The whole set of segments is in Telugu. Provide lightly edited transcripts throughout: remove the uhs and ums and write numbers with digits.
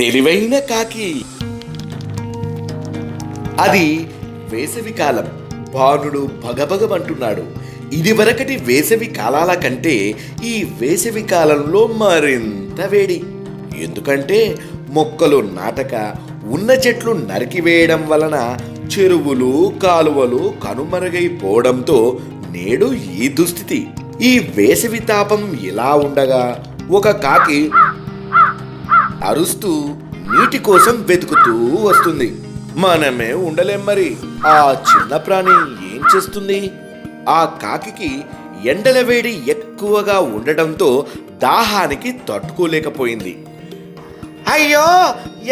తెలివైన కాకి. అది వేసవికాలం. బాణుడు భగభగమంటున్నాడు. ఇదివరకటి వేసవి కాలాల కంటే ఈ వేసవి కాలంలో మరింత వేడి. ఎందుకంటే మొక్కలు నాటక, ఉన్న చెట్లు నరికివేయడం వలన చెరువులు, కాలువలు కనుమరుగైపోవడంతో నేడు ఈ దుస్థితి. ఈ వేసవి తాపం ఇలా ఉండగా ఒక కాకి అరుస్తూ నీటి కోసం వెతుకుతూ వస్తుంది. మనమే ఉండలేం మరి. ఆ చిన్న ప్రాణి ఏం చేస్తుంది? ఆ కాకికి ఎండల వేడి ఎక్కువగా ఉండటంతో దాహానికి తట్టుకోలేకపోయింది. అయ్యో,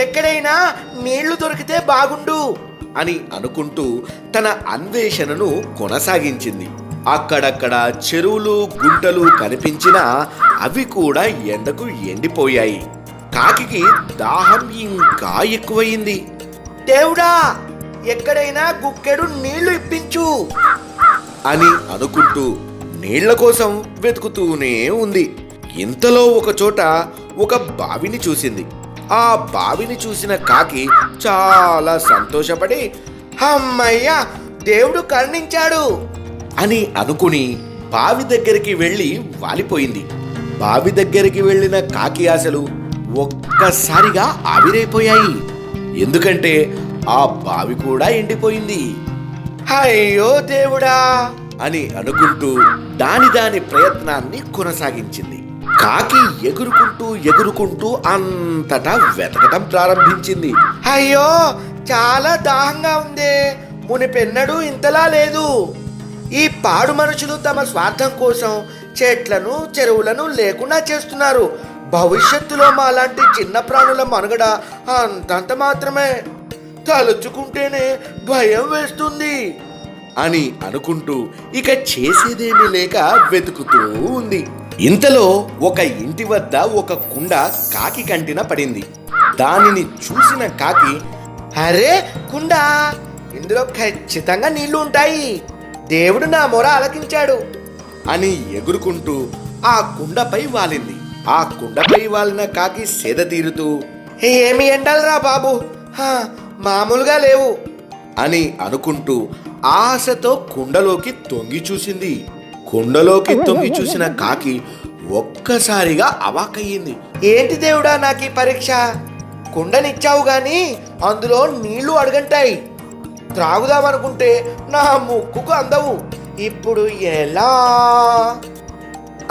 ఎక్కడైనా నీళ్లు దొరికితే బాగుండు అని అనుకుంటూ తన అన్వేషణను కొనసాగించింది. అక్కడక్కడ చెరువులు, గుంటలు కనిపించినా అవి కూడా ఎండకు ఎండిపోయాయి. కాకికి దాహం ఇంకా ఎక్కువయింది. దేవుడా, ఎక్కడైనా గుక్కెడు నీళ్లు ఇప్పించు అని అనుకుంటూ నీళ్ల కోసం వెతుకుతూనే ఉంది. ఇంతలో ఒక చోట ఒక బావిని చూసింది. ఆ బావిని చూసిన కాకి చాలా సంతోషపడి, అమ్మయ్య, దేవుడు కరుణించాడు అని అనుకుని బావి దగ్గరికి వెళ్ళి వాలిపోయింది. బావి దగ్గరికి వెళ్ళిన కాకి ఆశలు ఒక్కసారిగా ఆవిరైపోయాయి. ఎందుకంటే ఆ బావి కూడా ఎండిపోయింది. అయ్యో దేవుడా అని అనుకుంటూ దాని ప్రయత్నాన్ని కొనసాగించింది. కాకి ఎగురుకుంటూ అంతటా వెతకటం ప్రారంభించింది. అయ్యో, చాలా దాహంగా ఉంది. మునిపెన్నడూ ఇంతలా లేదు. ఈ పాడు మనుషులు తమ స్వార్థం కోసం చెట్లను, చెరువులను లేకుండా చేస్తున్నారు. భవిష్యత్తులో మాలాంటి చిన్న ప్రాణుల మనుగడ అంతంత మాత్రమే. తలుచుకుంటేనే భయం వేస్తుంది అని అనుకుంటూ ఇక చేసేదేమీ లేక వెతుకుతూ ఉంది. ఇంతలో ఒక ఇంటి వద్ద ఒక కుండ కాకి కంటిన పడింది. దానిని చూసిన కాకి, అరే కుండ, ఇందులో ఖచ్చితంగా నీళ్లు ఉంటాయి. దేవుడు నా మొర ఆలకించాడు అని ఎగురుకుంటూ ఆ కుండపై వాలింది. ఆ కుండపై వాలిన కాకి సేద తీరుతూ, ఏమి ఎండలరా బాబు, మామూలుగా లేవు అని అనుకుంటూ ఆశతో కుండలోకి తొంగి చూసింది. కుండలోకి తొంగి చూసిన కాకి ఒక్కసారిగా అవాకయ్యింది. ఏంటి దేవుడా నాకు ఈ పరీక్ష? కుండనిచ్చావు గాని అందులో నీళ్లు అడగంటాయి. త్రాగుదామనుకుంటే నా ముక్కుకు అందవు. ఇప్పుడు ఎలా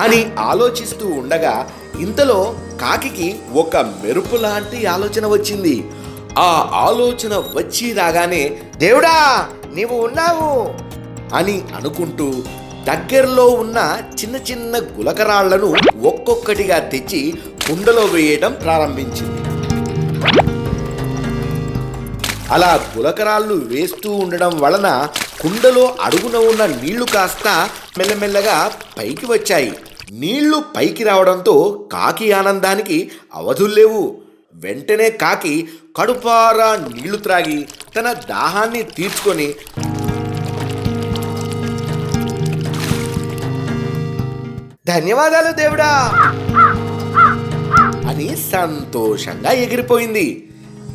అని ఆలోచిస్తూ ఉండగా ఇంతలో కాకికి ఒక మెరుపు లాంటి ఆలోచన వచ్చింది. ఆ ఆలోచన వచ్చి రాగానే, దేవుడా నీవు ఉన్నావు అని అనుకుంటూ దగ్గరలో ఉన్న చిన్న చిన్న గులకరాళ్లను ఒక్కొక్కటిగా తెచ్చి కుండలో వేయడం ప్రారంభించింది. అలా గులకరాళ్ళు వేస్తూ ఉండడం వలన కుండలో అడుగున ఉన్న నీళ్లు కాస్త మెల్లమెల్లగా పైకి వచ్చాయి. నీళ్లు పైకి రావడంతో కాకి ఆనందానికి అవధుల్లేవు. వెంటనే కాకి కడుపారా నీళ్లు త్రాగి తన దాహాన్ని తీర్చుకొని, ధన్యవాదాలు దేవుడా అని సంతోషంగా ఎగిరిపోయింది.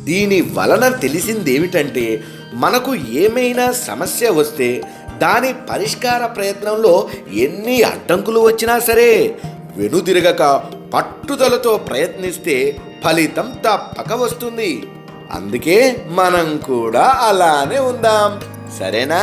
దీని వలన తెలిసిందేమిటంటే, మనకు ఏమైనా సమస్య వస్తే దాని పరిష్కార ప్రయత్నంలో ఎన్ని అడ్డంకులు వచ్చినా సరే వెనుదిరగక పట్టుదలతో ప్రయత్నిస్తే ఫలితం తప్పక వస్తుంది. అందుకే మనం కూడా అలానే ఉందాం. సరేనా?